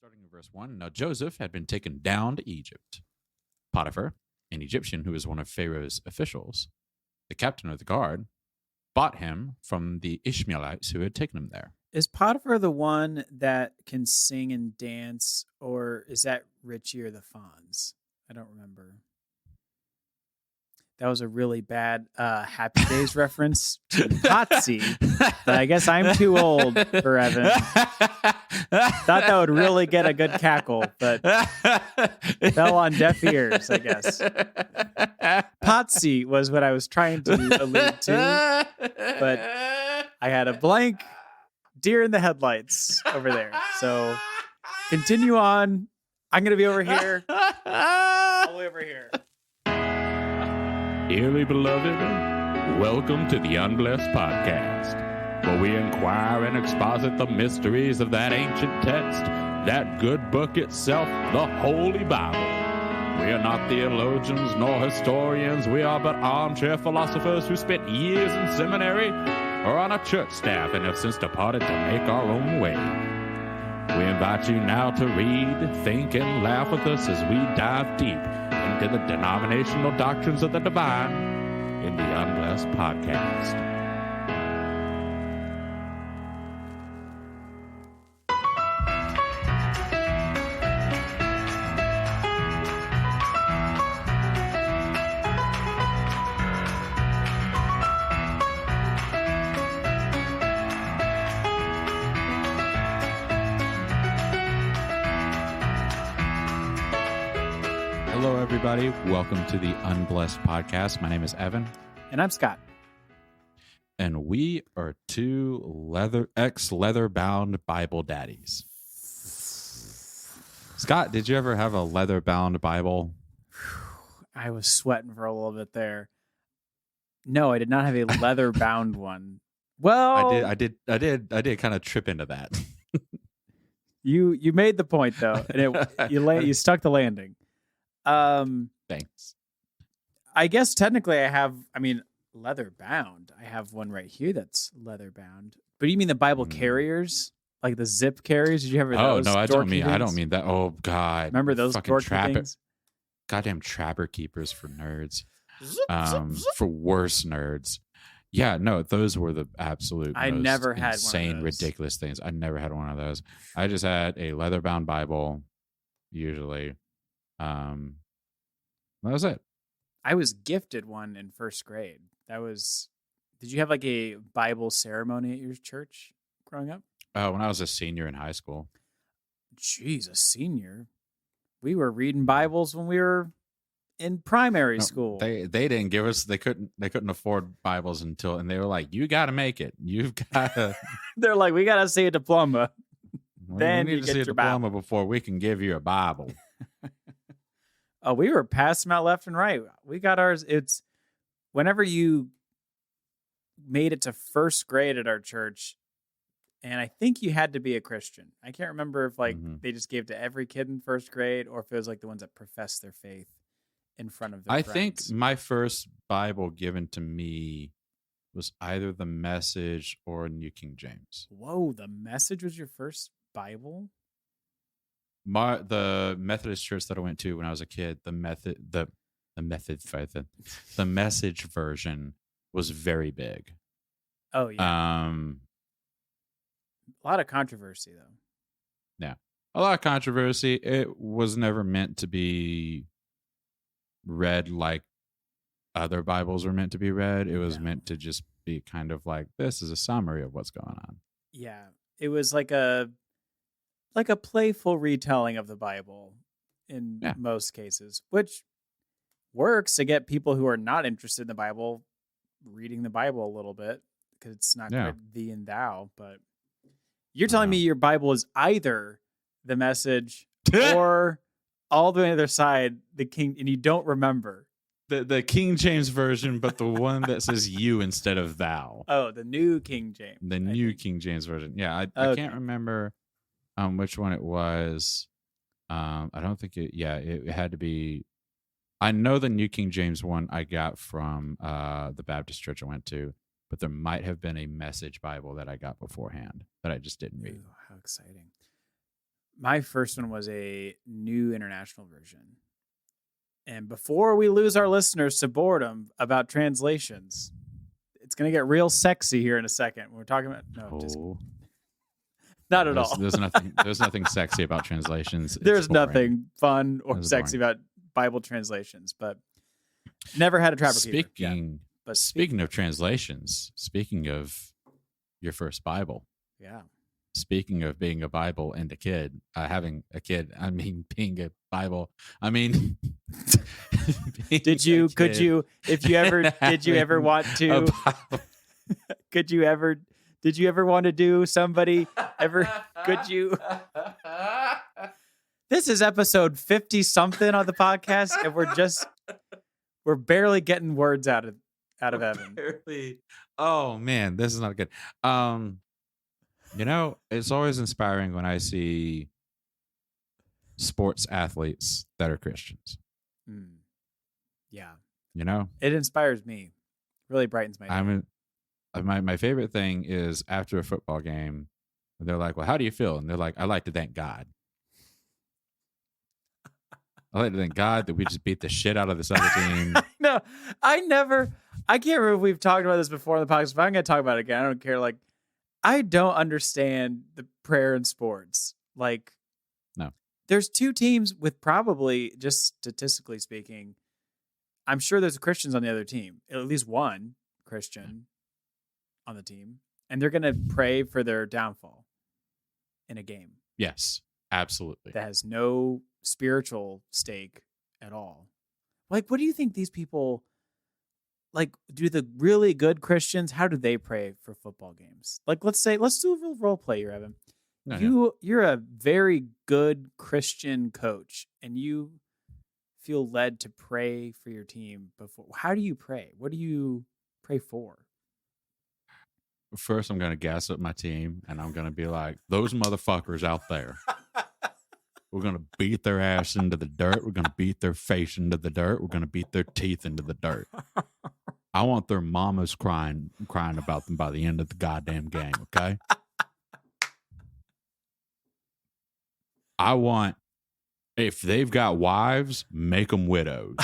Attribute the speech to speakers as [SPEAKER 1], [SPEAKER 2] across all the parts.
[SPEAKER 1] Starting in verse 1, now Joseph had been taken down to Egypt. Potiphar, an Egyptian who was one of Pharaoh's officials, the captain of the guard, bought him from the Ishmaelites who had taken him there.
[SPEAKER 2] Is Potiphar the one that can sing and dance, or is that Richie or the Fonz? I don't remember. That was a really bad Happy Days reference to Potsie, but I guess I'm too old for Evan. Thought that would really get a good cackle, but fell on deaf ears, I guess. Potsie was what I was trying to allude to, but I had a blank deer in the headlights over there. So continue on. I'm going to be over here. All the way over here.
[SPEAKER 3] Dearly beloved, welcome to the Unblessed Podcast, where we inquire and exposit the mysteries of that ancient text, that good book itself, the Holy Bible. We are not theologians nor historians. We are but armchair philosophers who spent years in seminary or on a church staff and have since departed to make our own way. We invite you now to read, think, and laugh with us as we dive deep into the denominational doctrines of the divine in the Unblessed Podcast.
[SPEAKER 1] Hello, everybody. Welcome to the Unblessed Podcast. My name is Evan.
[SPEAKER 2] And I'm Scott.
[SPEAKER 1] And we are two ex-leather-bound Bible daddies. Scott, did you ever have a leather-bound Bible?
[SPEAKER 2] I was sweating for a little bit there. No, I did not have a leather-bound one. Well,
[SPEAKER 1] I did kind of trip into that.
[SPEAKER 2] You made the point though, and you stuck the landing.
[SPEAKER 1] Thanks.
[SPEAKER 2] I guess technically leather bound. I have one right here that's leather bound. But you mean the Bible carriers? Like the zip carriers? Did you ever those?
[SPEAKER 1] Oh, no, I don't mean
[SPEAKER 2] things?
[SPEAKER 1] that. Oh, God.
[SPEAKER 2] Remember those dorky things?
[SPEAKER 1] Goddamn trapper keepers for nerds. For worse nerds. Yeah, no, those were the absolute
[SPEAKER 2] I
[SPEAKER 1] most
[SPEAKER 2] never had
[SPEAKER 1] insane,
[SPEAKER 2] one of those.
[SPEAKER 1] ridiculous things. I never had one of those. I just had a leather-bound Bible, usually. That was it.
[SPEAKER 2] I was gifted one in first grade. Did you have like a Bible ceremony at your church growing up?
[SPEAKER 1] When I was a senior in high school.
[SPEAKER 2] Jeez, a senior. We were reading Bibles when we were in primary school.
[SPEAKER 1] They didn't give us, they couldn't afford Bibles and they were like, you got to make it. You've got to.
[SPEAKER 2] They're like, we got to see a diploma.
[SPEAKER 1] Then we need to see a diploma before we can give you a Bible.
[SPEAKER 2] Oh, we were passing out left and right. We got ours. It's whenever you made it to first grade at our church, and I think you had to be a Christian. I can't remember if they just gave to every kid in first grade or if it was like the ones that professed their faith in front of their friends.
[SPEAKER 1] Think my first Bible given to me was either the Message or New King James.
[SPEAKER 2] Whoa, the Message was your first Bible?
[SPEAKER 1] The Methodist church that I went to when I was a kid, the Message version was very big.
[SPEAKER 2] Oh yeah. A lot of controversy though.
[SPEAKER 1] Yeah, a lot of controversy. It was never meant to be read like other Bibles were meant to be read. It was meant to just be kind of like, this is a summary of what's going on.
[SPEAKER 2] Yeah, it was like a playful retelling of the Bible in most cases, which works to get people who are not interested in the Bible reading the Bible a little bit because it's not quite thee and thou. But you're telling me your Bible is either the Message or all the way on the other side, the King, and you don't remember.
[SPEAKER 1] The King James version, but the one that says you instead of thou.
[SPEAKER 2] Oh, the New King James.
[SPEAKER 1] The New King James version. Yeah, I can't remember which one it was. I don't think it had to be. I know the New King James one I got from the Baptist church I went to, but there might have been a Message Bible that I got beforehand that I just didn't read.
[SPEAKER 2] Ooh, how exciting. My first one was a New International Version. And before we lose our listeners to boredom about translations, it's going to get real sexy here in a second. We're talking about not at all.
[SPEAKER 1] There's nothing sexy about translations.
[SPEAKER 2] There's nothing fun or sexy about Bible translations, but never had a trapper keeper.
[SPEAKER 1] Speaking of translations, speaking of your first Bible.
[SPEAKER 2] Yeah.
[SPEAKER 1] Speaking of being a Bible and having a kid, being a Bible,
[SPEAKER 2] did you ever want to do somebody ever, could you? This is episode 50 something on the podcast, and we're barely getting words out of Evan.
[SPEAKER 1] Barely. Oh man, this is not good. It's always inspiring when I see sports athletes that are Christians.
[SPEAKER 2] Yeah.
[SPEAKER 1] It
[SPEAKER 2] inspires me. Really brightens my day.
[SPEAKER 1] My favorite thing is after a football game, they're like, well, how do you feel? And they're like, I like to thank God. I like to thank God that we just beat the shit out of this other team.
[SPEAKER 2] No, I can't remember if we've talked about this before on the podcast, but I'm going to talk about it again. I don't care. Like, I don't understand the prayer in sports. Like,
[SPEAKER 1] no,
[SPEAKER 2] there's two teams with probably, just statistically speaking, I'm sure there's Christians on the other team, at least one Christian on the team, and they're going to pray for their downfall in a game.
[SPEAKER 1] Yes, absolutely.
[SPEAKER 2] That has no spiritual stake at all. Like, what do you think these people, like, do the really good Christians, how do they pray for football games? Like, let's do a role play here, Evan. You're a very good Christian coach, and you feel led to pray for your team before. How do you pray? What do you pray for?
[SPEAKER 1] First, I'm going to gas up my team, and I'm going to be like, those motherfuckers out there. We're going to beat their ass into the dirt. We're going to beat their face into the dirt. We're going to beat their teeth into the dirt. I want their mamas crying about them by the end of the goddamn game, okay? I want, if they've got wives, make them widows.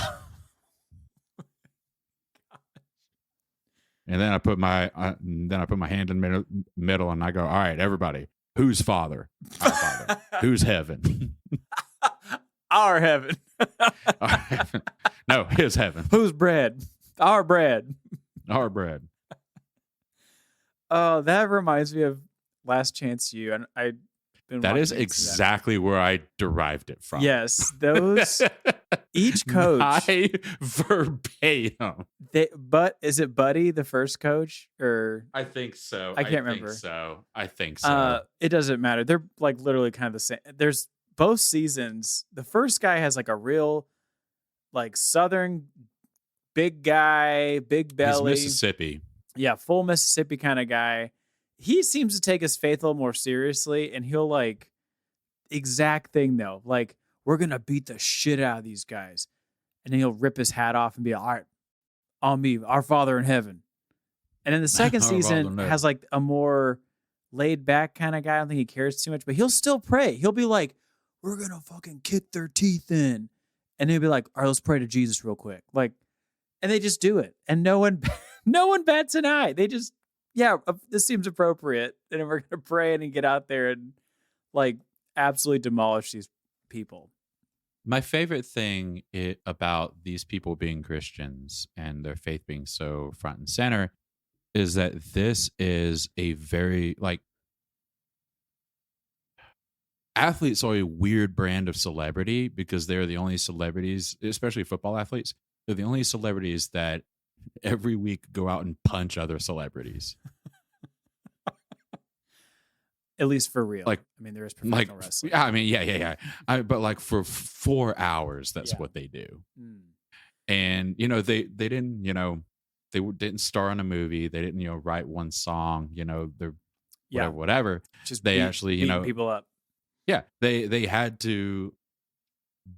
[SPEAKER 1] And then I put my hand in the middle and I go, all right, everybody, who's father? Our Father. Who's heaven?
[SPEAKER 2] Our heaven.
[SPEAKER 1] Our heaven. No, his heaven.
[SPEAKER 2] Who's bread? Our bread.
[SPEAKER 1] Our bread.
[SPEAKER 2] Oh, that reminds me of Last Chance U. And I've been
[SPEAKER 1] that is exactly where I derived it from.
[SPEAKER 2] Yes, those each coach.
[SPEAKER 1] Verbatim.
[SPEAKER 2] But is it Buddy, the first coach, or
[SPEAKER 1] I think so.
[SPEAKER 2] I can't remember.
[SPEAKER 1] I think so.
[SPEAKER 2] It doesn't matter. They're like literally kind of the same. There's both seasons. The first guy has like a real, like, Southern big guy, big belly.
[SPEAKER 1] He's Mississippi.
[SPEAKER 2] Yeah, full Mississippi kind of guy. He seems to take his faith a little more seriously, and he'll like exact thing though. Like, we're gonna beat the shit out of these guys, and then he'll rip his hat off and be like, all right, on me, our Father in heaven. And then the second season has like a more laid back kind of guy. I don't think he cares too much, but he'll still pray. He'll be like, we're gonna fucking kick their teeth in, and he'll be like, all right, let's pray to Jesus real quick, like, and they just do it, and no one bats an eye. They just, yeah, this seems appropriate, and we're going to pray and get out there and, like, absolutely demolish these people.
[SPEAKER 1] My favorite thing about these people being Christians and their faith being so front and center is that this is a very, like, athletes are a weird brand of celebrity because they're the only celebrities, especially football athletes, they're the only celebrities that every week go out and punch other celebrities.
[SPEAKER 2] At least for real.
[SPEAKER 1] Like,
[SPEAKER 2] I mean, there is professional wrestling.
[SPEAKER 1] I mean, yeah. But like for 4 hours, that's what they do. And, they didn't, they didn't star in a movie. They didn't, write one song, they're whatever.
[SPEAKER 2] Just
[SPEAKER 1] they actually,
[SPEAKER 2] beat people up.
[SPEAKER 1] Yeah. They had to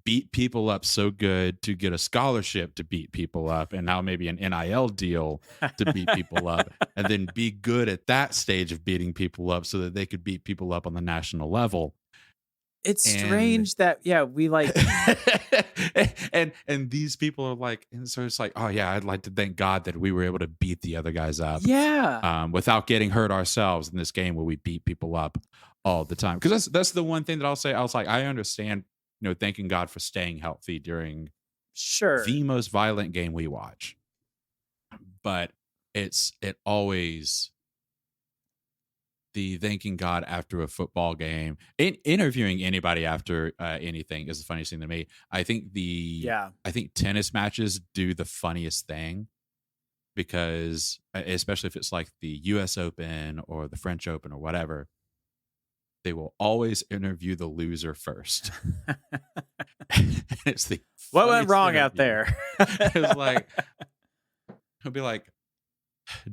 [SPEAKER 1] beat people up so good to get a scholarship to beat people up, and now maybe an NIL deal to beat people up, and then be good at that stage of beating people up so that they could beat people up on the national level.
[SPEAKER 2] It's strange that we like
[SPEAKER 1] and these people are like, and so it's like, oh yeah, I'd like to thank God that we were able to beat the other guys up, without getting hurt ourselves in this game where we beat people up all the time. Because that's the one thing that I'll say. I was like, I understand, thanking God for staying healthy during the most violent game we watch, but it always. The thanking God after a football game, interviewing anybody after anything is the funniest thing to me. I think I think tennis matches do the funniest thing, because especially if it's like the U.S. Open or the French Open or whatever, they will always interview the loser first. It's the
[SPEAKER 2] what went wrong out there.
[SPEAKER 1] It's like he'll be like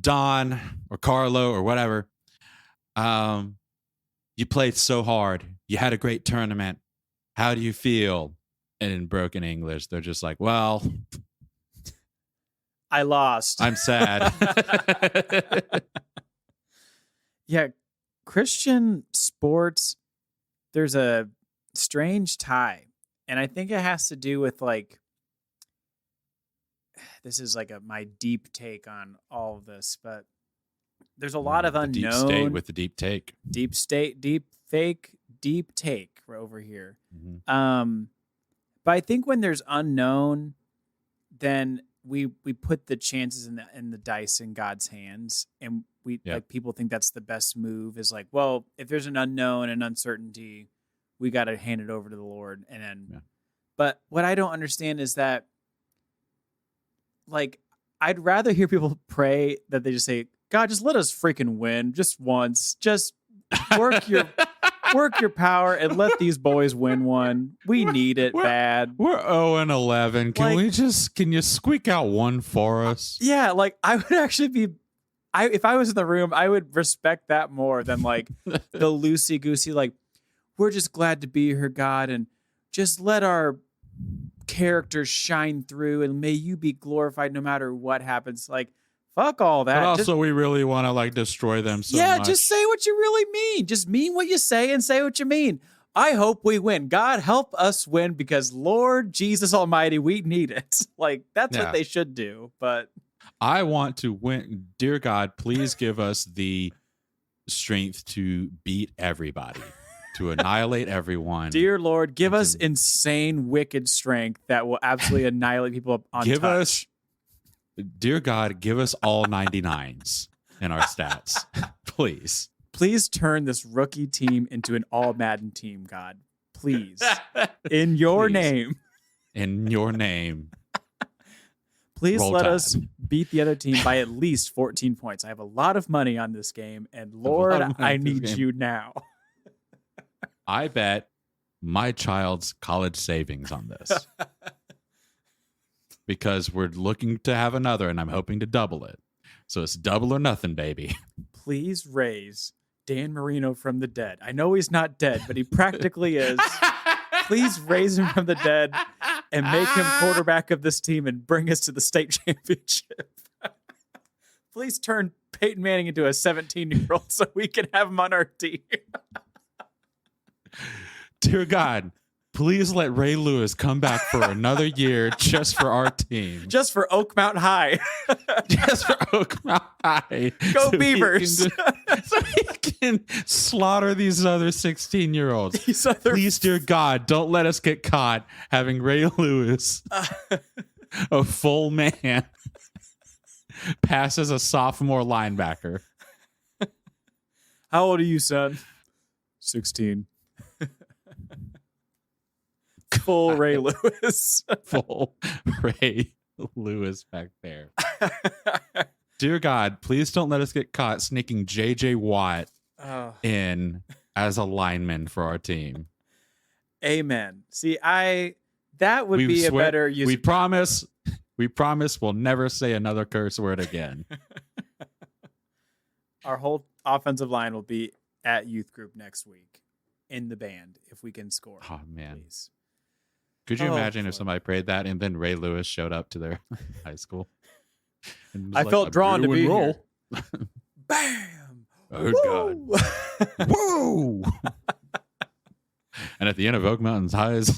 [SPEAKER 1] Don or Carlo or whatever. You played so hard. You had a great tournament. How do you feel? And in broken English, they're just like, well,
[SPEAKER 2] I lost.
[SPEAKER 1] I'm sad.
[SPEAKER 2] Yeah. Christian sports, there's a strange tie. And I think it has to do with like, this is like my deep take on all of this, but there's a lot of unknown.
[SPEAKER 1] Deep state with the deep take.
[SPEAKER 2] Deep state, deep fake, deep take over here.
[SPEAKER 1] Mm-hmm.
[SPEAKER 2] But I think when there's unknown, then we put the chances in the dice in God's hands, and like people think that's the best move. Is like, well, if there's an unknown and uncertainty, we got to hand it over to the Lord. And then, but what I don't understand is that, like, I'd rather hear people pray that they just say, God, just let us freaking win just once. Just work your power and let these boys win one. We need it bad.
[SPEAKER 1] We're 0-11. Can you squeak out one for us?
[SPEAKER 2] Yeah, like I would actually be if I was in the room, I would respect that more than like the loosey goosey, like, we're just glad to be here, God, and just let our characters shine through and may you be glorified no matter what happens. Like, fuck all that.
[SPEAKER 1] But also, we really want to like destroy them so much.
[SPEAKER 2] Just say what you really mean. Just mean what you say and say what you mean. I hope we win. God, help us win, because Lord Jesus Almighty, we need it. Like, that's what they should do. But
[SPEAKER 1] I want to win. Dear God, please give us the strength to beat everybody, to annihilate everyone.
[SPEAKER 2] Dear Lord, give us insane, wicked strength that will absolutely annihilate people on touch.
[SPEAKER 1] Dear God, give us all 99s in our stats, please.
[SPEAKER 2] Please turn this rookie team into an all Madden team, God. Please. In your name.
[SPEAKER 1] In your name.
[SPEAKER 2] Please let us beat the other team by at least 14 points. I have a lot of money on this game, and Lord, I need you now.
[SPEAKER 1] I bet my child's college savings on this. Because we're looking to have another, and I'm hoping to double it. So it's double or nothing, baby.
[SPEAKER 2] Please raise Dan Marino from the dead. I know he's not dead, but he practically is. Please raise him from the dead and make him quarterback of this team and bring us to the state championship. Please turn Peyton Manning into a 17-year-old so we can have him on our team.
[SPEAKER 1] Dear God, please let Ray Lewis come back for another year just for our team.
[SPEAKER 2] Just for Oak Mount High.
[SPEAKER 1] Just for Oak Mount High.
[SPEAKER 2] Go Beavers.
[SPEAKER 1] So he can slaughter these other 16-year-olds. Please, dear God, don't let us get caught having Ray Lewis, a full man, pass as a sophomore linebacker.
[SPEAKER 2] How old are you, son? 16. Full Ray Lewis.
[SPEAKER 1] Full Ray Lewis back there. Dear God, please don't let us get caught sneaking J.J. Watt in as a lineman for our team.
[SPEAKER 2] Amen. See, that would be a better use.
[SPEAKER 1] We promise we'll never say another curse word again.
[SPEAKER 2] Our whole offensive line will be at youth group next week in the band if we can score.
[SPEAKER 1] Oh, man.
[SPEAKER 2] Please.
[SPEAKER 1] Could you imagine if somebody prayed that and then Ray Lewis showed up to their high school?
[SPEAKER 2] I felt drawn to be here. Bam!
[SPEAKER 1] Oh, God. Whoa! And at the end of Oak Mountain's High's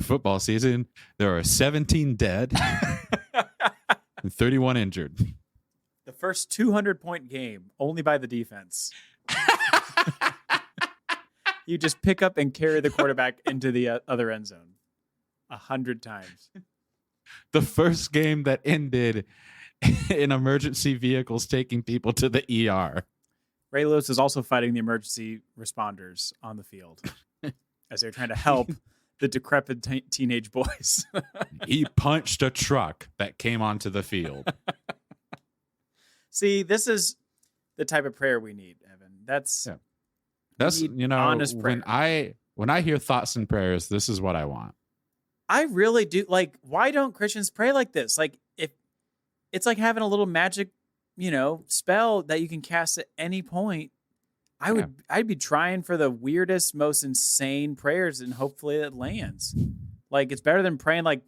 [SPEAKER 1] football season, there are 17 dead and 31 injured.
[SPEAKER 2] The first 200-point game only by the defense. You just pick up and carry the quarterback into the other end zone 100 times.
[SPEAKER 1] The first game that ended in emergency vehicles taking people to the ER.
[SPEAKER 2] Ray Lewis is also fighting the emergency responders on the field as they're trying to help the decrepit teenage boys.
[SPEAKER 1] He punched a truck that came onto the field.
[SPEAKER 2] See, this is the type of prayer we need, Evan. That's
[SPEAKER 1] honest prayer. When I hear thoughts and prayers, this is what I want.
[SPEAKER 2] I really do. Like, why don't Christians pray like this? Like, if it's like having a little magic, spell that you can cast at any point. I'd be trying for the weirdest, most insane prayers, and hopefully it lands. Like, it's better than praying like,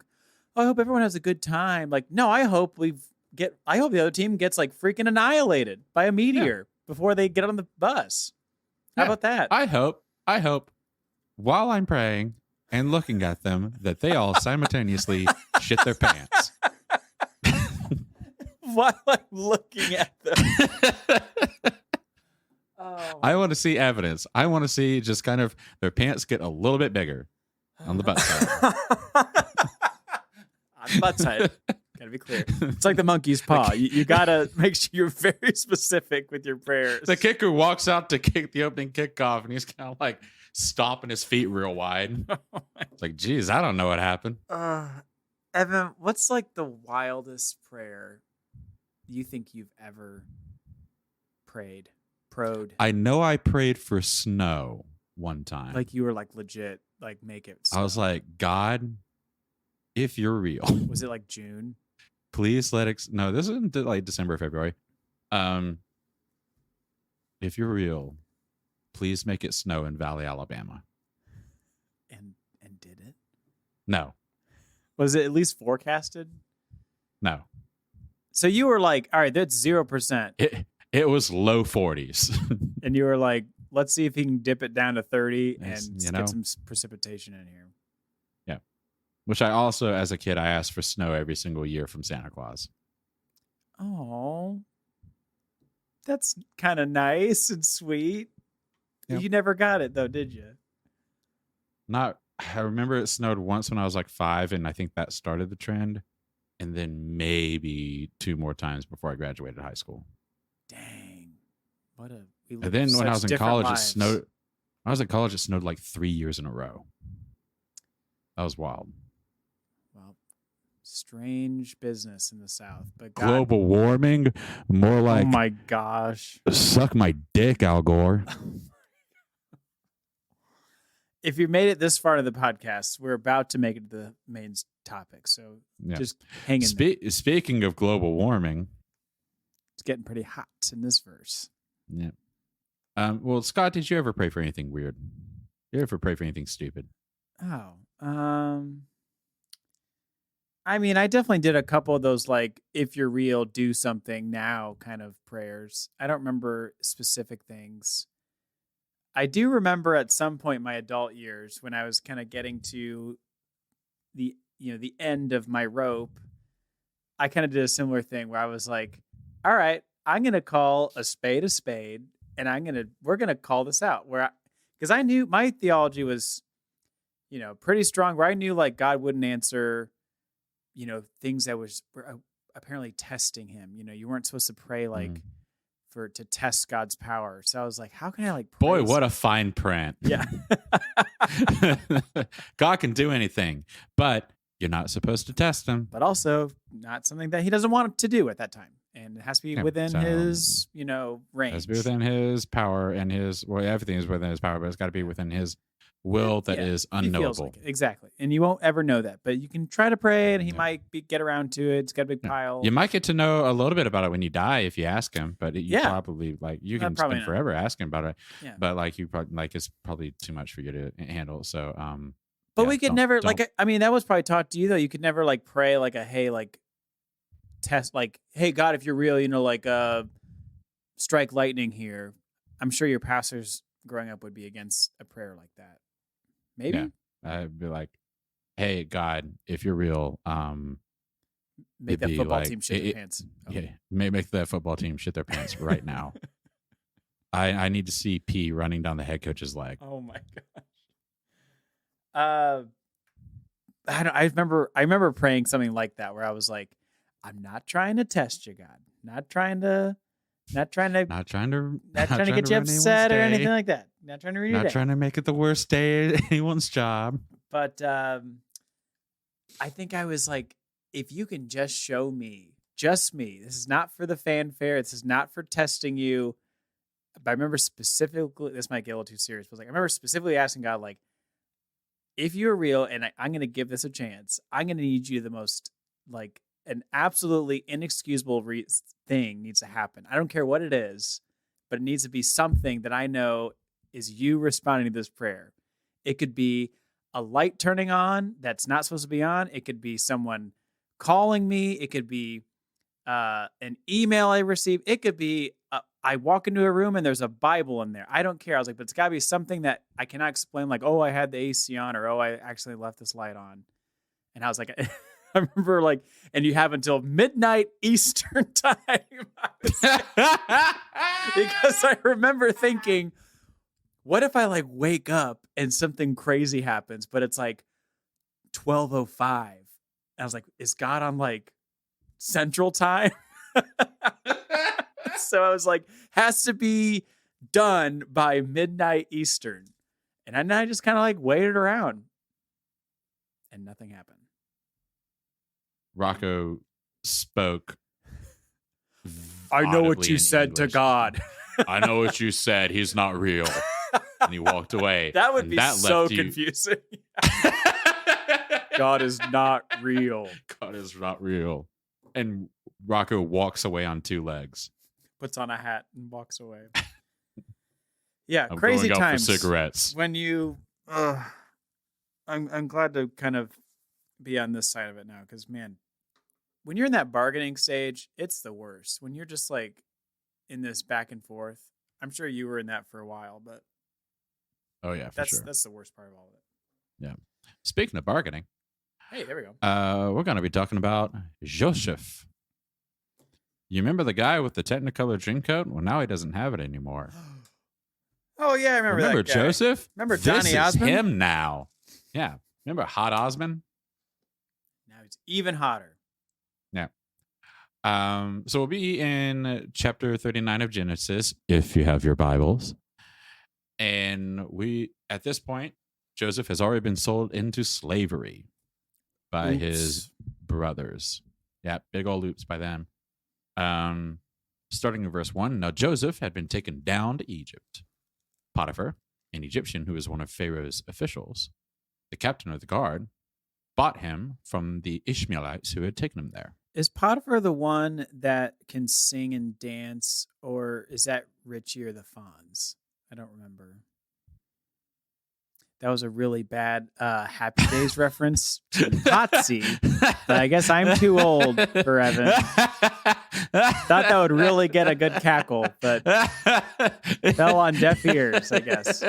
[SPEAKER 2] oh, I hope everyone has a good time. Like, no, I hope the other team gets like freaking annihilated by a meteor before they get on the bus. How about that?
[SPEAKER 1] I hope while I'm praying and looking at them that they all simultaneously shit their pants.
[SPEAKER 2] While I'm looking at them.
[SPEAKER 1] I want to see evidence. I want to see just kind of their pants get a little bit bigger on the butt side.
[SPEAKER 2] On the butt side. Gotta be clear. It's like the monkey's paw. You gotta make sure you're very specific with your prayers.
[SPEAKER 1] The kicker walks out to kick the opening kickoff, and he's kind of like stomping his feet real wide. It's like, geez, I don't know what happened.
[SPEAKER 2] Evan, what's like the wildest prayer you think you've ever prayed?
[SPEAKER 1] I know I prayed for snow one time.
[SPEAKER 2] Like you were like legit, like make it snow.
[SPEAKER 1] I was like, God, if you're real.
[SPEAKER 2] Was it like June?
[SPEAKER 1] Please no, this isn't like December, February. If you're real, please make it snow in Valley, Alabama.
[SPEAKER 2] And did it?
[SPEAKER 1] No.
[SPEAKER 2] Was it at least forecasted?
[SPEAKER 1] No.
[SPEAKER 2] So you were like, all right, that's 0%.
[SPEAKER 1] It was low 40s.
[SPEAKER 2] And you were like, let's see if he can dip it down to 30 and get some precipitation in here.
[SPEAKER 1] Yeah. Which I also, as a kid, I asked for snow every single year from Santa Claus.
[SPEAKER 2] Oh, that's kind of nice and sweet. Yep. You never got it though, did you?
[SPEAKER 1] I remember it snowed once when I was like 5, and I think that started the trend. And then maybe 2 more times before I graduated high school.
[SPEAKER 2] Dang.
[SPEAKER 1] And then when I was in college, it snowed. I was in college, it snowed like 3 years in a row. That was wild.
[SPEAKER 2] Well, strange business in the South. But
[SPEAKER 1] global warming, more like,
[SPEAKER 2] oh my gosh.
[SPEAKER 1] Suck my dick, Al Gore.
[SPEAKER 2] If you made it this far into the podcast, we're about to make it to the main topic. So just hang in there.
[SPEAKER 1] Speaking of global warming,
[SPEAKER 2] it's getting pretty hot in this verse.
[SPEAKER 1] Yeah. Well, Scott, did you ever pray for anything weird? You ever pray for anything stupid?
[SPEAKER 2] Oh, I mean, I definitely did a couple of those, like, if you're real, do something now kind of prayers. I don't remember specific things. I do remember at some point in my adult years when I was kind of getting to the end of my rope, I kind of did a similar thing where I was like, all right, I'm going to call a spade, and we're going to call this out because I knew my theology was, pretty strong, where I knew like God wouldn't answer, things that were apparently testing him. You weren't supposed to pray like to test God's power. So I was like, how can I like
[SPEAKER 1] boy, what a fine print.
[SPEAKER 2] Yeah.
[SPEAKER 1] God can do anything, but you're not supposed to test him.
[SPEAKER 2] But also not something that he doesn't want to do at that time. And it has to be within his, range. It has to be
[SPEAKER 1] within his power and everything is within his power, but it's got to be within his will that is unknowable.
[SPEAKER 2] Like exactly. And you won't ever know that, but you can try to pray and he might get around to it. It's got a big pile.
[SPEAKER 1] You might get to know a little bit about it when you die if you ask him, but you probably you can spend forever asking about it. Yeah. But like you probably it's probably too much for you to handle. So,
[SPEAKER 2] but we could never that was probably taught to you though. You could never like pray like test like, hey God, if you're real, strike lightning here. I'm sure your pastor's growing up would be against a prayer like that. Maybe.
[SPEAKER 1] Yeah. I'd be like, hey, God, if you're real,
[SPEAKER 2] make that football team shit their pants.
[SPEAKER 1] Oh. Yeah, make that football team shit their pants right now. I need to see pee running down the head coach's leg.
[SPEAKER 2] Oh my gosh. I remember praying something like that where I was like, I'm not trying to test you, God. Not trying to get you upset or anything like that. Not trying to ruin your day.
[SPEAKER 1] Not trying to make it the worst day at anyone's job.
[SPEAKER 2] But I think I was like, if you can just show me, just me. This is not for the fanfare. This is not for testing you. But I remember specifically, this might get a little too serious, but I remember specifically asking God, like, if you're real and I'm going to give this a chance, I'm going to need you the most, like, an absolutely inexcusable thing needs to happen. I don't care what it is, but it needs to be something that I know is you responding to this prayer. It could be a light turning on that's not supposed to be on. It could be someone calling me. It could be an email I received. It could be I walk into a room and there's a Bible in there. I don't care. I was like, but it's got to be something that I cannot explain, like, oh, I had the AC on, or oh, I actually left this light on. And I was like, I remember, like, and you have until midnight Eastern time. Because I remember thinking, what if I like wake up and something crazy happens, but it's like 12:05? I was like, is God on like Central Time? So I was like, has to be done by midnight Eastern. And then I just kind of like waited around and nothing happened.
[SPEAKER 1] Rocco spoke.
[SPEAKER 2] I know what you said
[SPEAKER 1] English.
[SPEAKER 2] To God.
[SPEAKER 3] I know what you said. He's not real. And he walked away.
[SPEAKER 2] That would be so confusing. God is not real.
[SPEAKER 1] God is not real. And Rocco walks away on two legs.
[SPEAKER 2] Puts on a hat and walks away. Yeah,
[SPEAKER 3] I'm
[SPEAKER 2] crazy
[SPEAKER 3] going out
[SPEAKER 2] times.
[SPEAKER 3] for cigarettes.
[SPEAKER 2] When you, I'm glad to kind of be on this side of it now, because man, when you're in that bargaining stage, it's the worst. When you're just like in this back and forth. I'm sure you were in that for a while, but
[SPEAKER 1] oh yeah, for sure.
[SPEAKER 2] That's the worst part of all of it.
[SPEAKER 1] Yeah. Speaking of bargaining,
[SPEAKER 2] hey, there we go.
[SPEAKER 1] We're going to be talking about Joseph. You remember the guy with the Technicolor dream coat? Well, now he doesn't have it anymore.
[SPEAKER 2] Oh yeah, I remember that guy.
[SPEAKER 1] Joseph?
[SPEAKER 2] Remember Johnny
[SPEAKER 1] this
[SPEAKER 2] Osmond?
[SPEAKER 1] Is him now. Yeah. Remember Hot Osmond?
[SPEAKER 2] Now it's even hotter.
[SPEAKER 1] Yeah. So we'll be in chapter 39 of Genesis, if you have your Bibles. And at this point, Joseph has already been sold into slavery by his brothers. Yeah, big old oops by them. Starting in verse 1, now Joseph had been taken down to Egypt. Potiphar, an Egyptian who was one of Pharaoh's officials, the captain of the guard, bought him from the Ishmaelites who had taken him there.
[SPEAKER 2] Is Potiphar the one that can sing and dance, or is that Richie or the Fonz? I don't remember. That was a really bad Happy Days reference to Potsie, but I guess I'm too old for Evan. Thought that would really get a good cackle, but fell on deaf ears, I guess.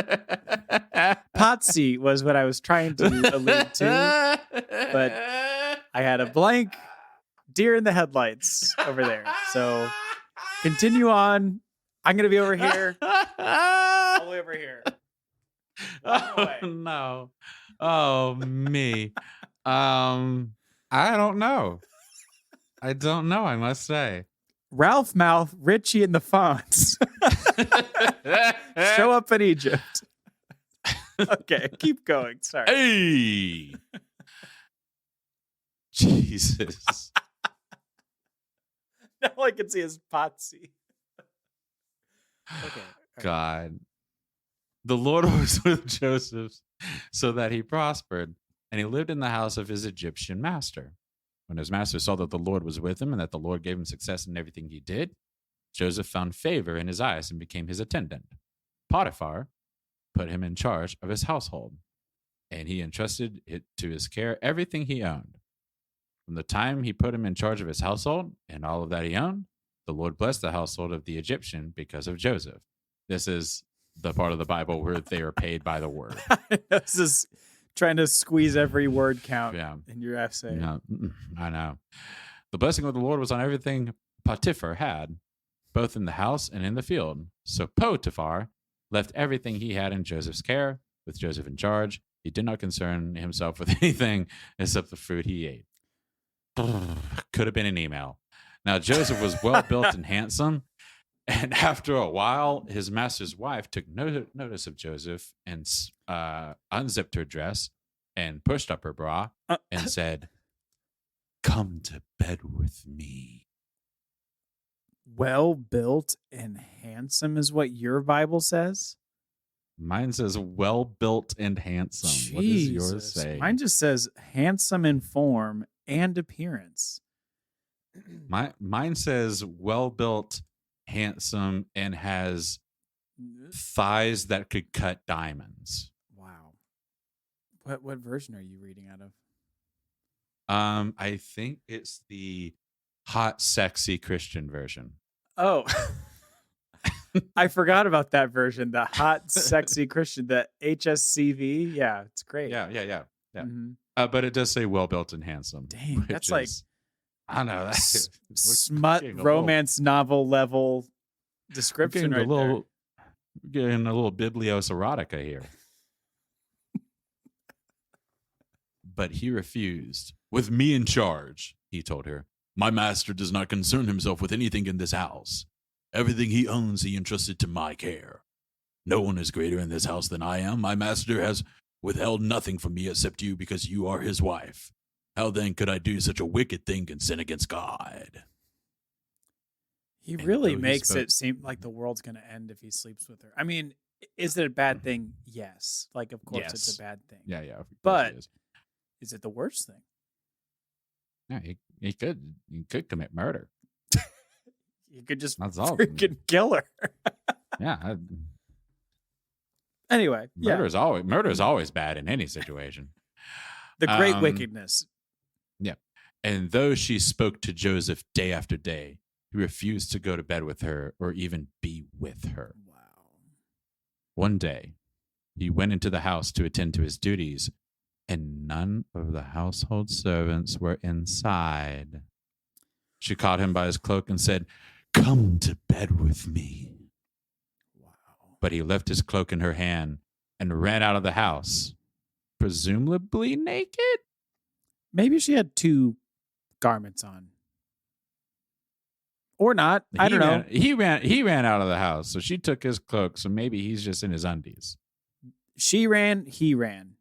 [SPEAKER 2] Potsie was what I was trying to allude to, but I had a blank deer in the headlights over there. So continue on. I'm going to be over here. All the way over here.
[SPEAKER 1] Oh no. Oh me. I don't know. I don't know, I must say.
[SPEAKER 2] Ralph Mouth, Richie, and the Fonz show up in Egypt. Okay, keep going. Sorry.
[SPEAKER 1] Hey. Jesus.
[SPEAKER 2] Now all I can see is Potsie. Okay.
[SPEAKER 1] God. The Lord was with Joseph so that he prospered, and he lived in the house of his Egyptian master. When his master saw that the Lord was with him and that the Lord gave him success in everything he did, Joseph found favor in his eyes and became his attendant. Potiphar put him in charge of his household, and he entrusted it to his care everything he owned. From the time he put him in charge of his household and all of that he owned, the Lord blessed the household of the Egyptian because of Joseph. This is the part of the Bible where they are paid by the word.
[SPEAKER 2] This is trying to squeeze every word count in your essay.
[SPEAKER 1] No, I know. The blessing of the Lord was on everything Potiphar had, both in the house and in the field. So Potiphar left everything he had in Joseph's care, with Joseph in charge. He did not concern himself with anything except the fruit he ate. Could have been an email. Now, Joseph was well built and handsome, and after a while, his master's wife took notice of Joseph and unzipped her dress and pushed up her bra and said, "Come to bed with me."
[SPEAKER 2] Well built and handsome is what your Bible says?
[SPEAKER 1] Mine says well built and handsome.
[SPEAKER 2] Jesus.
[SPEAKER 1] What does yours say?
[SPEAKER 2] Mine just says handsome in form and appearance.
[SPEAKER 1] Mine says well built, handsome, and has thighs that could cut diamonds.
[SPEAKER 2] Wow. What version are you reading out of?
[SPEAKER 1] I think it's the hot, sexy Christian version.
[SPEAKER 2] Oh. I forgot about that version. The hot, sexy Christian, the HSCV. Yeah, it's great.
[SPEAKER 1] Yeah.
[SPEAKER 2] Mm-hmm.
[SPEAKER 1] But it does say well built and handsome.
[SPEAKER 2] Dang, that's like
[SPEAKER 1] I don't know, that's
[SPEAKER 2] smut romance novel level description right there.
[SPEAKER 1] Getting a little biblios erotica here. But he refused. "With me in charge," he told her, "my master does not concern himself with anything in this house. Everything he owns he entrusted to my care. No one is greater in this house than I am. My master has withheld nothing from me except you, because you are his wife. How then could I do such a wicked thing and sin against God?"
[SPEAKER 2] He really makes it seem like the world's going to end if he sleeps with her. I mean, is it a bad thing? Yes. Like, of course it's a bad thing.
[SPEAKER 1] Yeah.
[SPEAKER 2] But is it the worst thing?
[SPEAKER 1] Yeah, he could commit murder.
[SPEAKER 2] You could just freaking kill her.
[SPEAKER 1] Yeah.
[SPEAKER 2] Anyway,
[SPEAKER 1] murder is always bad in any situation.
[SPEAKER 2] The great wickedness.
[SPEAKER 1] Yeah. And though she spoke to Joseph day after day, he refused to go to bed with her or even be with her.
[SPEAKER 2] Wow.
[SPEAKER 1] One day, he went into the house to attend to his duties, and none of the household servants were inside. She caught him by his cloak and said, "Come to bed with me."
[SPEAKER 2] Wow.
[SPEAKER 1] But he left his cloak in her hand and ran out of the house, presumably naked.
[SPEAKER 2] Maybe she had 2 garments on. Or not. I don't know.
[SPEAKER 1] He ran out of the house, so she took his cloak, so maybe he's just in his undies.
[SPEAKER 2] She ran, he ran.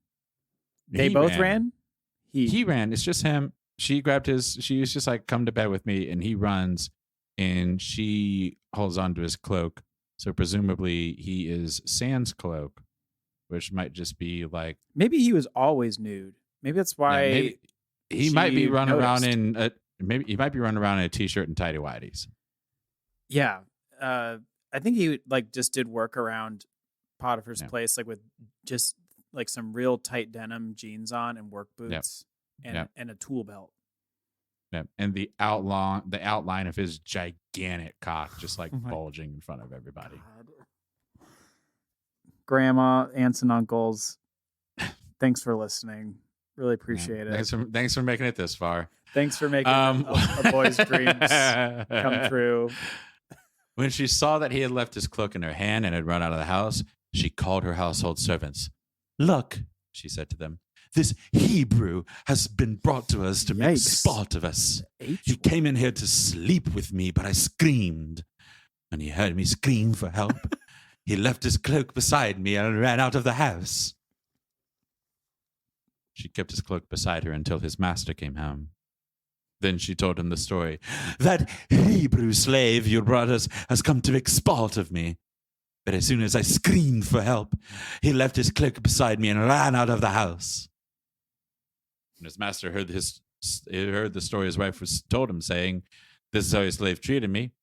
[SPEAKER 2] They both ran?
[SPEAKER 1] He ran. It's just him. She grabbed she was just like, "Come to bed with me," and he runs, and she holds on to his cloak. So presumably he is Sans cloak, which might just be like,
[SPEAKER 2] maybe he was always nude. Maybe that's why
[SPEAKER 1] he might be running around in a t-shirt and tighty whities.
[SPEAKER 2] Yeah, I think he just did work around Potiphar's place, with just some real tight denim jeans on and work boots and a tool belt.
[SPEAKER 1] Yeah, and the outline of his gigantic cock just bulging in front of everybody.
[SPEAKER 2] God. Grandma, aunts and uncles, thanks for listening. Really appreciate it.
[SPEAKER 1] Thanks for making it this far.
[SPEAKER 2] Thanks for making a boy's dreams come true.
[SPEAKER 1] When she saw that he had left his cloak in her hand and had run out of the house, she called her household servants. "Look," she said to them, "this Hebrew has been brought to us to make sport of us. He came in here to sleep with me, but I screamed. When he heard me scream for help, he left his cloak beside me and ran out of the house." She kept his cloak beside her until his master came home. Then she told him the story. "That Hebrew slave you brought us has come to make sport of me. But as soon as I screamed for help, he left his cloak beside me and ran out of the house." When his master heard the story his wife told him, saying, "This is how your slave treated me,"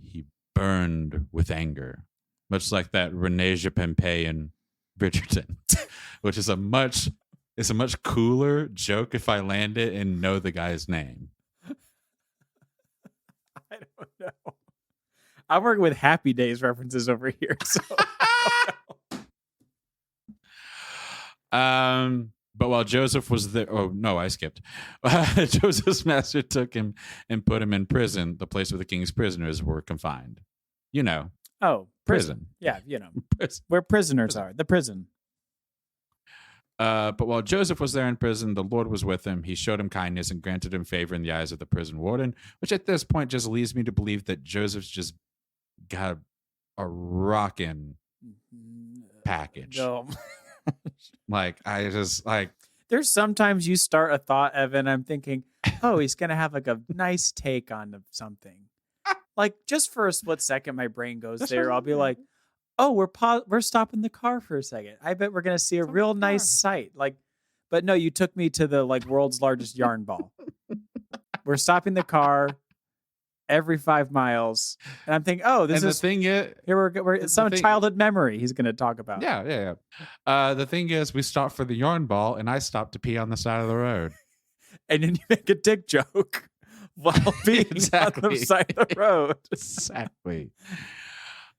[SPEAKER 1] he burned with anger, much like that Renee Jepempe in Bridgerton, which is a much cooler joke if I land it and know the guy's name.
[SPEAKER 2] I don't know. I'm working with Happy Days references over here. So
[SPEAKER 1] But while Joseph was there, oh no, I skipped. Joseph's master took him and put him in prison, the place where the king's prisoners were confined. You know.
[SPEAKER 2] Oh,
[SPEAKER 1] prison.
[SPEAKER 2] Yeah, where prisoners are. The prison.
[SPEAKER 1] But while Joseph was there in prison, the Lord was with him. He showed him kindness and granted him favor in the eyes of the prison warden, which at this point just leads me to believe that Joseph's just got a rockin' package.
[SPEAKER 2] No.
[SPEAKER 1] Like, I just like.
[SPEAKER 2] There's sometimes you start a thought, Evan. I'm thinking, oh, he's gonna have like a nice take on something. Like just for a split second, my brain goes there. I'll be like, oh, we're stopping the car for a second. I bet we're gonna see a real nice sight. Like, but no, you took me to the like world's largest yarn ball. We're stopping the car every 5 miles, and I'm thinking, oh, this is
[SPEAKER 1] the thing is,
[SPEAKER 2] here we're some childhood memory he's gonna talk about.
[SPEAKER 1] Yeah. The thing is, we stopped for the yarn ball, and I stopped to pee on the side of the road,
[SPEAKER 2] and then you make a dick joke while being on the side of the road.
[SPEAKER 1] Exactly.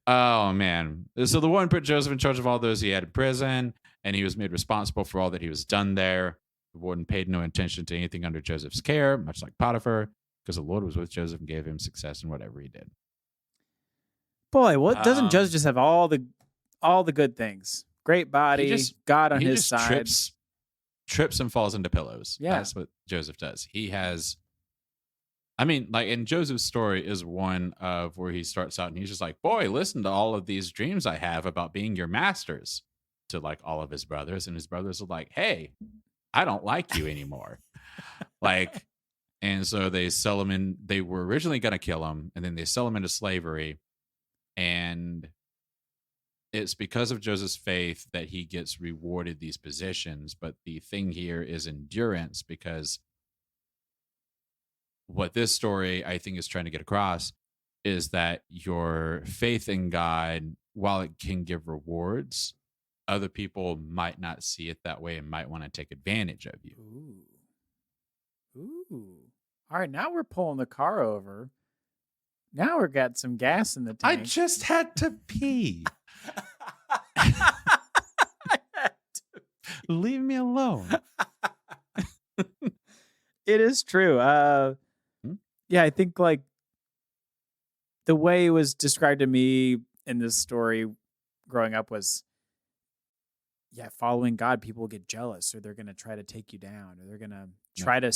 [SPEAKER 1] Oh man! So the warden put Joseph in charge of all those he had in prison, and he was made responsible for all that he was done there. The warden paid no attention to anything under Joseph's care, much like Potiphar, because the Lord was with Joseph and gave him success in whatever he did.
[SPEAKER 2] Boy, what doesn't Joseph just have all the good things? Great body, God on his side.
[SPEAKER 1] Trips and falls into pillows.
[SPEAKER 2] Yeah,
[SPEAKER 1] that's what Joseph does. He has. I mean, like, in Joseph's story is one of where he starts out and he's just like, boy, listen to all of these dreams I have about being your masters, to like all of his brothers. And his brothers are like, hey, I don't like you anymore. Like, and so they sell him in. They were originally going to kill him, and then they sell him into slavery. And it's because of Joseph's faith that he gets rewarded these positions. But the thing here is endurance, because what this story, I think, is trying to get across is that your faith in God, while it can give rewards, other people might not see it that way and might want to take advantage of you.
[SPEAKER 2] Ooh. All right, now we're pulling the car over. Now we've got some gas in the tank.
[SPEAKER 1] I just had to pee. Leave me alone.
[SPEAKER 2] It is true. Yeah, I think like the way it was described to me in this story growing up was, yeah, following God, people get jealous, or they're going to try to take you down, or they're going to try to,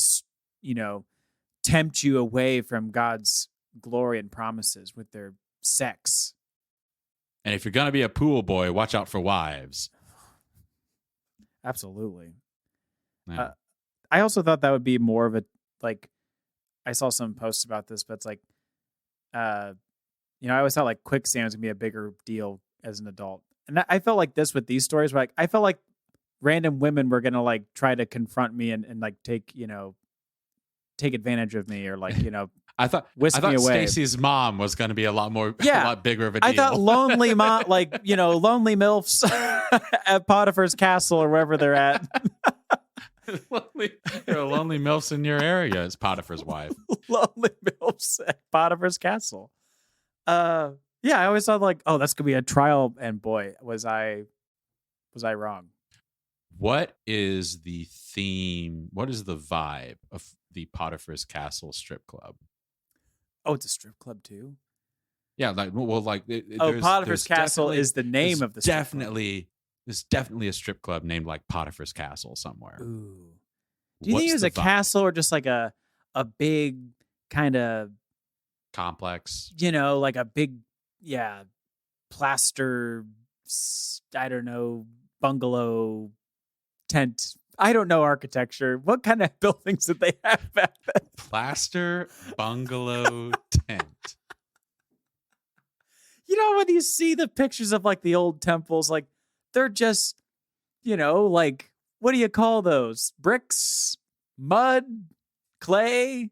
[SPEAKER 2] tempt you away from God's glory and promises with their sex.
[SPEAKER 1] And if you're going to be a pool boy, watch out for wives.
[SPEAKER 2] Absolutely.
[SPEAKER 1] Yeah.
[SPEAKER 2] I also thought that would be more of a, like, I saw some posts about this, but it's like, I always thought like quicksand was going to be a bigger deal as an adult. And I felt like this with these stories, where like, I felt like random women were going to like try to confront me and like take advantage of me, or like,
[SPEAKER 1] I thought Stacy's mom was going to be a lot bigger of a deal.
[SPEAKER 2] I thought lonely mom, like, lonely MILFs at Potiphar's castle or wherever they're at.
[SPEAKER 1] lonely MILFs in your area is Potiphar's wife.
[SPEAKER 2] Lonely MILFs at Potiphar's castle. Yeah, I always thought like, oh, that's gonna be a trial, and boy, was I wrong.
[SPEAKER 1] What is the theme? What is the vibe of the Potiphar's Castle strip club?
[SPEAKER 2] Oh, it's a strip club too?
[SPEAKER 1] Yeah, like, well, like,
[SPEAKER 2] Potiphar's Castle is the name of the strip club.
[SPEAKER 1] There's definitely a strip club named like Potiphar's Castle somewhere.
[SPEAKER 2] Ooh. Do you think it was a castle or just like a big kind of
[SPEAKER 1] complex?
[SPEAKER 2] Like a big, plaster, I don't know, bungalow tent. I don't know architecture. What kind of buildings did they have back then?
[SPEAKER 1] Plaster bungalow tent.
[SPEAKER 2] When you see the pictures of like the old temples, like they're just, like, what do you call those? Bricks, mud, clay.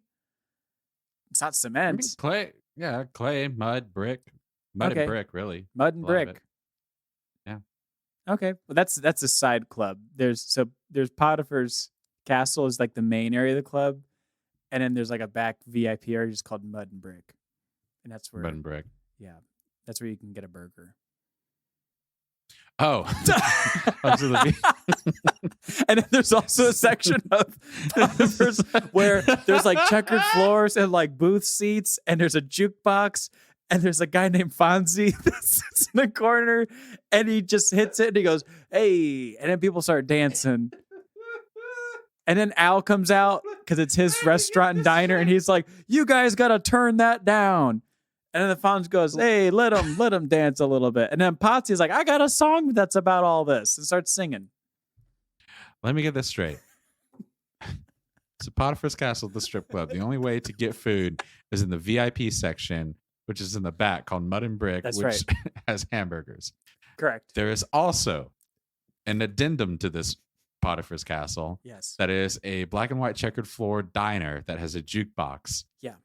[SPEAKER 2] It's not cement.
[SPEAKER 1] Clay. Yeah, clay, mud, brick. Mud and brick, really.
[SPEAKER 2] Mud and brick.
[SPEAKER 1] Yeah.
[SPEAKER 2] Okay. Well, that's a side club. There's Potiphar's Castle is like the main area of the club, and then there's like a back VIP area just called Mud and Brick, and that's where
[SPEAKER 1] Mud and Brick.
[SPEAKER 2] Yeah, that's where you can get a burger.
[SPEAKER 1] Oh,
[SPEAKER 2] and then there's also a section of Potiphar's where there's like checkered floors and like booth seats, and there's a jukebox, and there's a guy named Fonzie that sits in the corner, and he just hits it and he goes, "Hey," and then people start dancing. And then Al comes out because it's his restaurant and diner, and he's like, "You guys got to turn that down." And then the Fonz goes, "Hey, let him dance a little bit." And then Potsie's like, "I got a song that's about all this," and starts singing.
[SPEAKER 1] Let me get this straight. So Potiphar's Castle, the strip club. The only way to get food is in the VIP section, which is in the back, called Mud and Brick, which has hamburgers.
[SPEAKER 2] Correct.
[SPEAKER 1] There is also an addendum to this Potiphar's Castle.
[SPEAKER 2] Yes.
[SPEAKER 1] That is a black and white checkered floor diner that has a jukebox.
[SPEAKER 2] Yeah.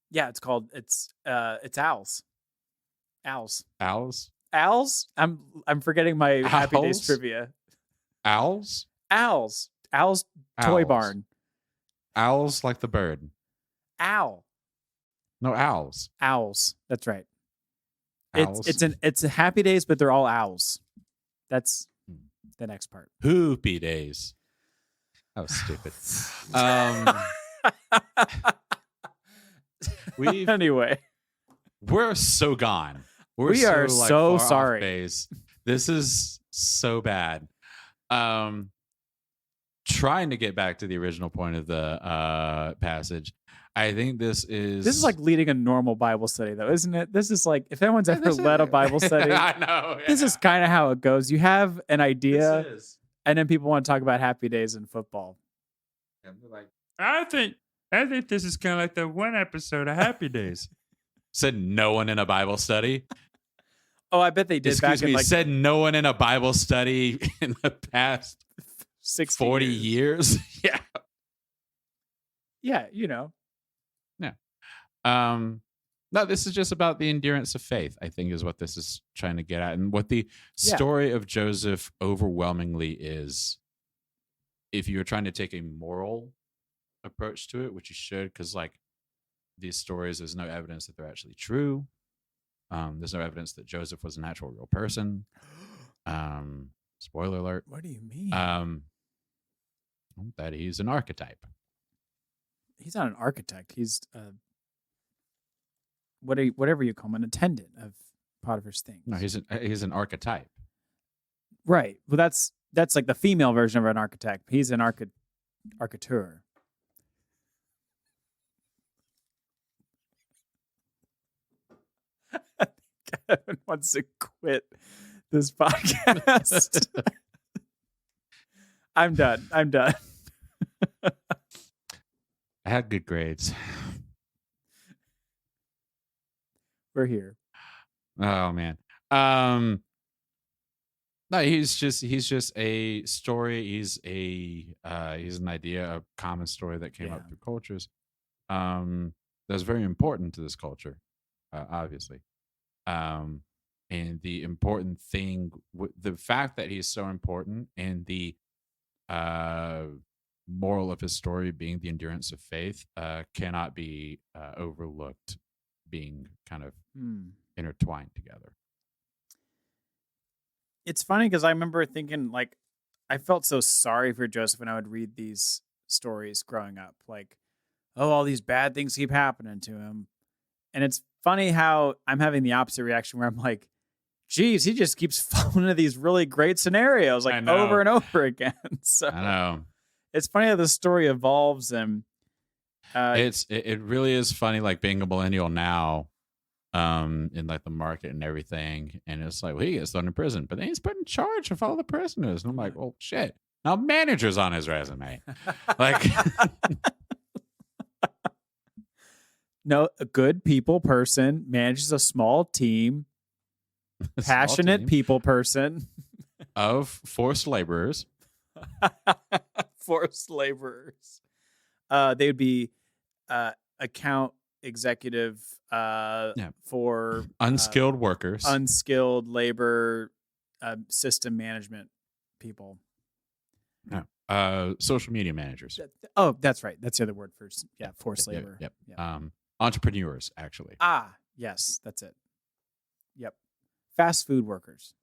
[SPEAKER 2] Yeah, it's called it's Owls. Owls.
[SPEAKER 1] Owls?
[SPEAKER 2] Owls? I'm forgetting my Happy Days
[SPEAKER 1] Owls?
[SPEAKER 2] trivia.
[SPEAKER 1] Owls?
[SPEAKER 2] Owls. Owls Toy Barn.
[SPEAKER 1] Owls like the bird.
[SPEAKER 2] Owl.
[SPEAKER 1] No, owls.
[SPEAKER 2] Owls. That's right.
[SPEAKER 1] Owls.
[SPEAKER 2] It's a Happy Days, but they're all owls. That's the next part.
[SPEAKER 1] Hoopy Days. That was stupid.
[SPEAKER 2] Anyway,
[SPEAKER 1] we're so gone.
[SPEAKER 2] We are so sorry.
[SPEAKER 1] Base. This is so bad. Trying to get back to the original point of the passage. I think this is
[SPEAKER 2] like leading a normal Bible study, though, isn't it? This is like, if anyone's ever led a Bible study,
[SPEAKER 1] I know.
[SPEAKER 2] This is kind of how it goes. You have an idea, and then people want to talk about Happy Days in football.
[SPEAKER 1] And they're like,
[SPEAKER 4] I think this is kind of like the one episode of Happy Days.
[SPEAKER 1] Said no one in a Bible study.
[SPEAKER 2] Oh, I bet they did.
[SPEAKER 1] Excuse me. Said no one in a Bible study in the past 40 years. Yeah.
[SPEAKER 2] Yeah, you know.
[SPEAKER 1] Yeah. No, this is just about the endurance of faith, I think, is what this is trying to get at. And what the story of Joseph overwhelmingly is, if you're trying to take a moral approach to it, which you should, because like these stories, there's no evidence that they're actually true. There's no evidence that Joseph was an actual real person. Spoiler alert.
[SPEAKER 2] What do you mean?
[SPEAKER 1] That he's an archetype.
[SPEAKER 2] He's not an architect. He's whatever you call him, an attendant of Potiphar's things.
[SPEAKER 1] No, he's an archetype.
[SPEAKER 2] Right. Well, that's like the female version of an architect. He's an architecture. Kevin wants to quit this podcast. I'm done.
[SPEAKER 1] I had good grades.
[SPEAKER 2] We're here.
[SPEAKER 1] Oh man. No, he's just a story. He's an idea, a common story that came up through cultures. That's very important to this culture, obviously. And the important thing, the fact that he's so important, and the moral of his story being the endurance of faith, cannot be overlooked, being kind of intertwined together.
[SPEAKER 2] It's funny because I remember thinking, like, I felt so sorry for Joseph when I would read these stories growing up. Like, oh, all these bad things keep happening to him. And it's funny how I'm having the opposite reaction where I'm like, geez, he just keeps falling into these really great scenarios, like over and over again. So
[SPEAKER 1] I know.
[SPEAKER 2] It's funny how the story evolves, and
[SPEAKER 1] it really is funny, like being a millennial now, in like the market and everything. And it's like, well, he gets thrown in prison, but then he's put in charge of all the prisoners. And I'm like, well, shit. Now manager's on his resume. Like,
[SPEAKER 2] no, a good people person, manages a small team, passionate people person
[SPEAKER 1] of forced laborers.
[SPEAKER 2] Forced laborers. They would be account executive for
[SPEAKER 1] unskilled workers,
[SPEAKER 2] unskilled labor, system management people.
[SPEAKER 1] No, social media managers.
[SPEAKER 2] Oh, that's right. That's the other word for forced labor.
[SPEAKER 1] Yep. Entrepreneurs, actually.
[SPEAKER 2] Ah, yes, that's it. Yep. Fast food workers.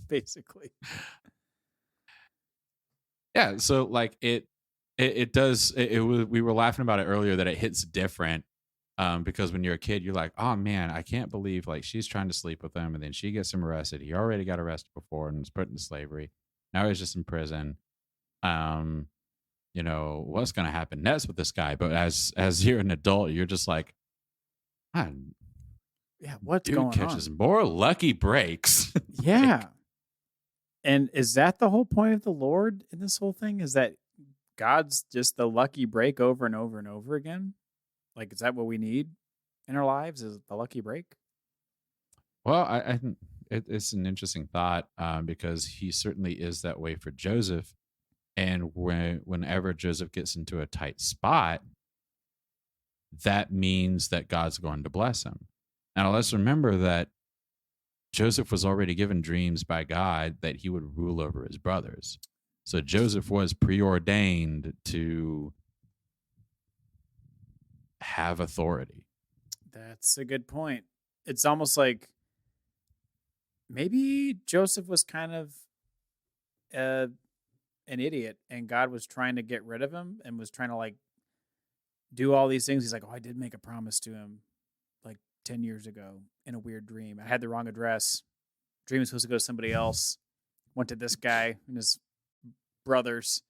[SPEAKER 2] basically.
[SPEAKER 1] Yeah, so like it does. We were laughing about it earlier that it hits different. Because when you're a kid, you're like, oh man, I can't believe like she's trying to sleep with him, and then she gets him arrested. He already got arrested before and was put into slavery. Now he's just in prison. What's going to happen next with this guy? But as you're an adult, you're just like, man,
[SPEAKER 2] what's
[SPEAKER 1] dude
[SPEAKER 2] going
[SPEAKER 1] catches
[SPEAKER 2] on?
[SPEAKER 1] more lucky breaks.
[SPEAKER 2] Yeah. And is that the whole point of the Lord in this whole thing? Is that God's just the lucky break over and over and over again? Like, is that what we need in our lives? Is the lucky break?
[SPEAKER 1] Well, I think it's an interesting thought because he certainly is that way for Joseph. And whenever Joseph gets into a tight spot, that means that God's going to bless him. Now, let's remember that Joseph was already given dreams by God that he would rule over his brothers. So Joseph was preordained to have authority.
[SPEAKER 2] That's a good point. It's almost like maybe Joseph was kind of an idiot and God was trying to get rid of him and was trying to like do all these things. He's like, oh, I did make a promise to him like 10 years ago in a weird dream. I had the wrong address. Dream was supposed to go to somebody else. Went to this guy and his brothers.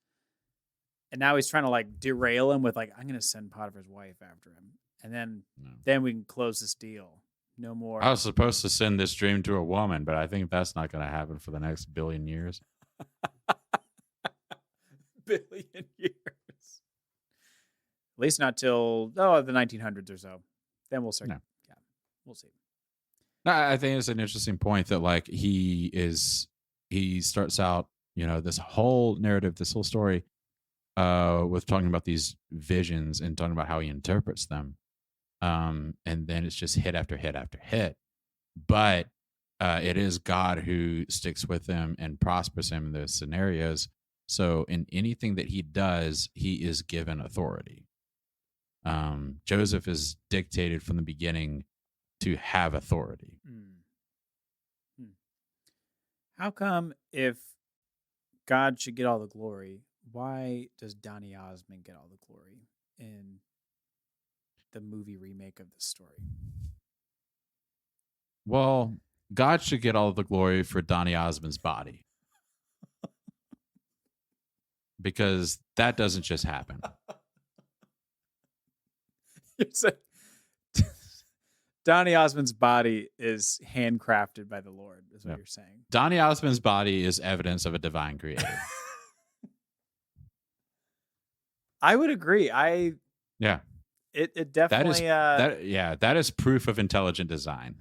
[SPEAKER 2] And now he's trying to like derail him with like, I'm going to send Potiphar's wife after him. And then we can close this deal. No more.
[SPEAKER 1] I was supposed to send this dream to a woman, but I think that's not going to happen for the next billion years.
[SPEAKER 2] Billion years. At least not till the 1900s or so. Then we'll start.
[SPEAKER 1] No.
[SPEAKER 2] Yeah, we'll see.
[SPEAKER 1] No, I think it's an interesting point that like he starts out, this whole narrative, this whole story with talking about these visions and talking about how he interprets them. And then it's just hit after hit after hit. But it is God who sticks with him and prospers him in those scenarios. So in anything that he does, he is given authority. Joseph is dictated from the beginning to have authority.
[SPEAKER 2] How come if God should get all the glory, why does Donny Osmond get all the glory in the movie remake of this story?
[SPEAKER 1] Well, God should get all the glory for Donny Osmond's body. Because that doesn't just happen.
[SPEAKER 2] You're saying Donny Osmond's body is handcrafted by the Lord, is what you're saying.
[SPEAKER 1] Donny Osmond's body is evidence of a divine creator.
[SPEAKER 2] I would agree.
[SPEAKER 1] Yeah.
[SPEAKER 2] It definitely
[SPEAKER 1] that is proof of intelligent design.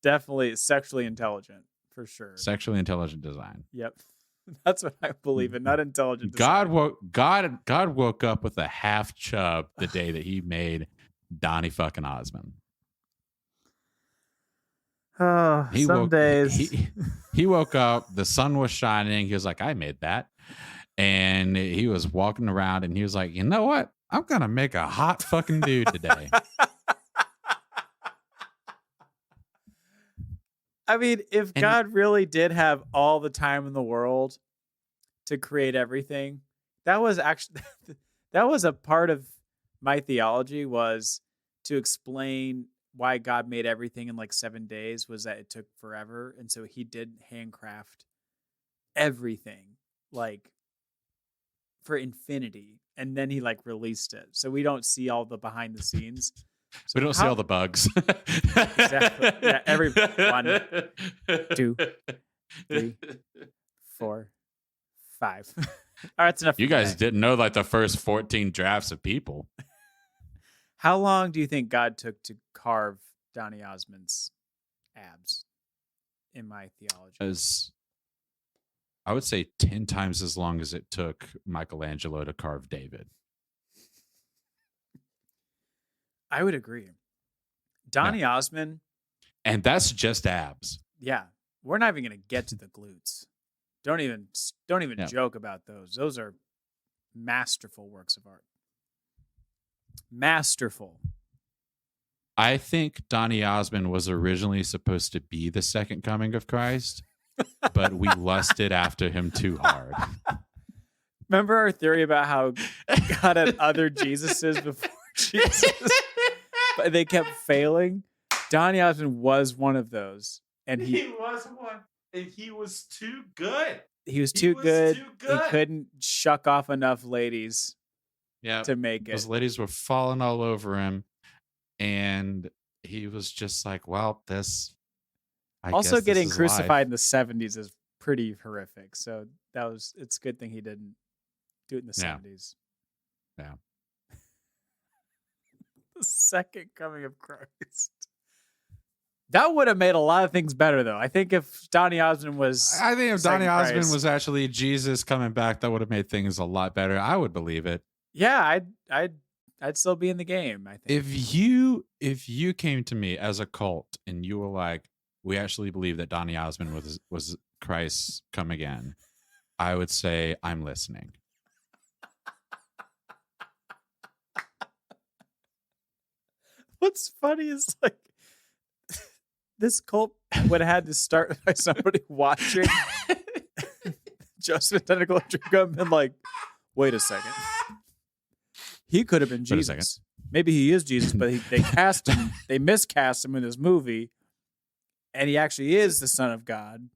[SPEAKER 2] Definitely sexually intelligent, for sure.
[SPEAKER 1] Sexually intelligent design.
[SPEAKER 2] Yep. That's what I believe in, not intelligent design.
[SPEAKER 1] God woke up with a half chub the day that he made Donny fucking Osmond.
[SPEAKER 2] Oh, days.
[SPEAKER 1] He woke up, the sun was shining, he was like, I made that. And he was walking around and he was like, you know what? I'm gonna make a hot fucking dude today.
[SPEAKER 2] I mean, if God really did have all the time in the world to create everything, that was a part of my theology, was to explain why God made everything in like 7 days, was that it took forever. And so he did handcraft everything like for infinity. And then he like released it. So we don't see all the behind the scenes. So
[SPEAKER 1] we don't see all the bugs.
[SPEAKER 2] Exactly. Yeah, every 1, 2, 3, 4, 5. All right, that's enough.
[SPEAKER 1] You guys didn't know like the first 14 drafts of people.
[SPEAKER 2] How long do you think God took to carve Donny Osmond's abs in my theology?
[SPEAKER 1] As I would say 10 times as long as it took Michelangelo to carve David.
[SPEAKER 2] I would agree. Donny Osmond.
[SPEAKER 1] And that's just abs.
[SPEAKER 2] Yeah. We're not even going to get to the glutes. Don't even joke about those. Those are masterful works of art. Masterful.
[SPEAKER 1] I think Donny Osmond was originally supposed to be the second coming of Christ, but we lusted after him too hard.
[SPEAKER 2] Remember our theory about how God had other Jesuses before Jesus, but they kept failing? Donny Osmond was one of those, and
[SPEAKER 1] he was one, and he was too good.
[SPEAKER 2] He was too good. He couldn't shuck off enough ladies to make it.
[SPEAKER 1] Those ladies were falling all over him. And he was just like, well, this.
[SPEAKER 2] Also, getting crucified
[SPEAKER 1] life.
[SPEAKER 2] in the 70s is pretty horrific. So it's a good thing he didn't do it in the 70s.
[SPEAKER 1] Yeah.
[SPEAKER 2] The second coming of Christ. That would have made a lot of things better, though. I think if Donny Osmond was.
[SPEAKER 1] I think if Donny Osmond was actually Jesus coming back, that would have made things a lot better. I would believe it.
[SPEAKER 2] Yeah, I'd still be in the game, I think.
[SPEAKER 1] If you came to me as a cult and you were like, we actually believe that Donny Osmond was Christ come again, I would say, I'm listening.
[SPEAKER 2] What's funny is like this cult would have had to start by somebody watching Joseph Tentacle and been like, wait a second. He could have been Jesus. Maybe he is Jesus, but they cast him. They miscast him in this movie, and he actually is the Son of God.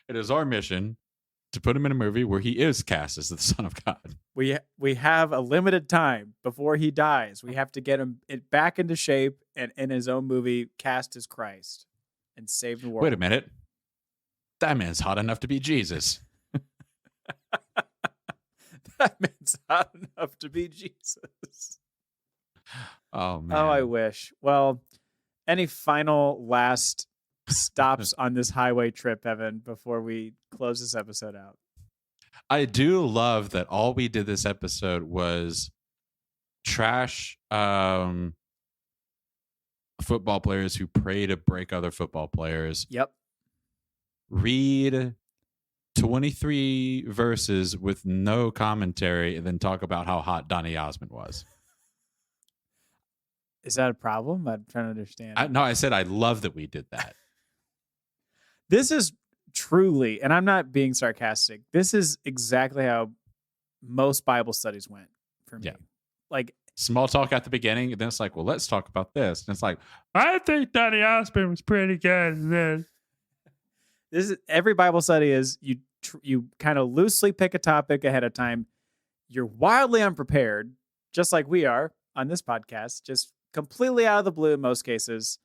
[SPEAKER 1] It is our mission to put him in a movie where he is cast as the Son of God.
[SPEAKER 2] We have a limited time before he dies. We have to get him back into shape and in his own movie cast as Christ and save the world.
[SPEAKER 1] Wait a minute. That man's hot enough to be Jesus.
[SPEAKER 2] That man's hot enough to be Jesus.
[SPEAKER 1] Oh, man.
[SPEAKER 2] Oh, I wish. Well, any final last stops on this highway trip, Evan, before we close this episode out?
[SPEAKER 1] I do love that all we did this episode was trash football players who pray to break other football players.
[SPEAKER 2] Yep.
[SPEAKER 1] Read 23 verses with no commentary and then talk about how hot Donny Osmond was.
[SPEAKER 2] Is that a problem? I'm trying to understand.
[SPEAKER 1] No, I said I love that we did that.
[SPEAKER 2] This is truly, and I'm not being sarcastic, this is exactly how most Bible studies went for me.
[SPEAKER 1] Yeah.
[SPEAKER 2] Like
[SPEAKER 1] small talk at the beginning, and then it's like, well, let's talk about this. And it's like,
[SPEAKER 4] I think Donny Osmond was pretty good. And then
[SPEAKER 2] this is every Bible study is you kind of loosely pick a topic ahead of time. You're wildly unprepared, just like we are on this podcast, just completely out of the blue in most cases.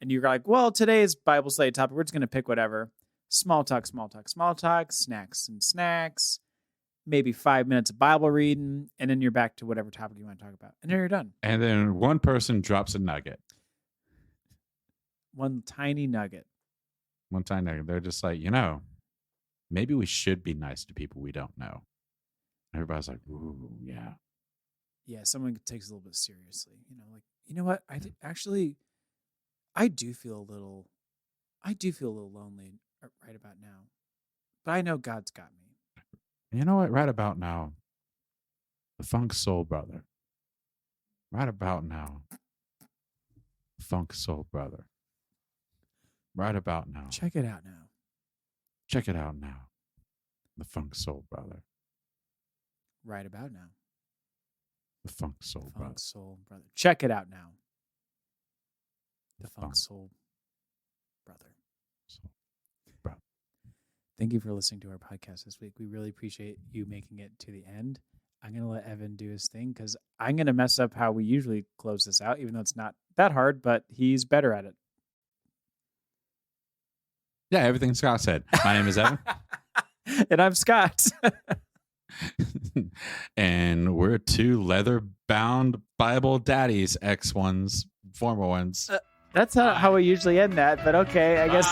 [SPEAKER 2] And you're like, well, today's Bible study topic, we're just going to pick whatever. Small talk, snacks and snacks, maybe 5 minutes of Bible reading, and then you're back to whatever topic you want to talk about. And then you're done.
[SPEAKER 1] And then one person drops a nugget.
[SPEAKER 2] One tiny nugget.
[SPEAKER 1] They're just like, maybe we should be nice to people we don't know. Everybody's like, ooh, yeah.
[SPEAKER 2] Yeah, someone takes it a little bit seriously. Like, you know what? I do feel a little lonely right about now. But I know God's got me.
[SPEAKER 1] You know what? Right about now, the Funk Soul Brother. Right about now, Funk Soul Brother. Right about now.
[SPEAKER 2] Check it out now.
[SPEAKER 1] The Funk Soul Brother.
[SPEAKER 2] Right about now.
[SPEAKER 1] The Funk Soul Brother.
[SPEAKER 2] Soul Brother. Check it out now. The Funk Soul Brother. Thank you for listening to our podcast this week. We really appreciate you making it to the end. I'm going to let Evan do his thing because I'm going to mess up how we usually close this out, even though it's not that hard, but he's better at it.
[SPEAKER 1] Yeah, everything Scott said. My name is Evan.
[SPEAKER 2] And I'm Scott.
[SPEAKER 1] And we're two leather-bound Bible daddies, ex-ones, former ones.
[SPEAKER 2] That's how we usually end that, but okay, I guess.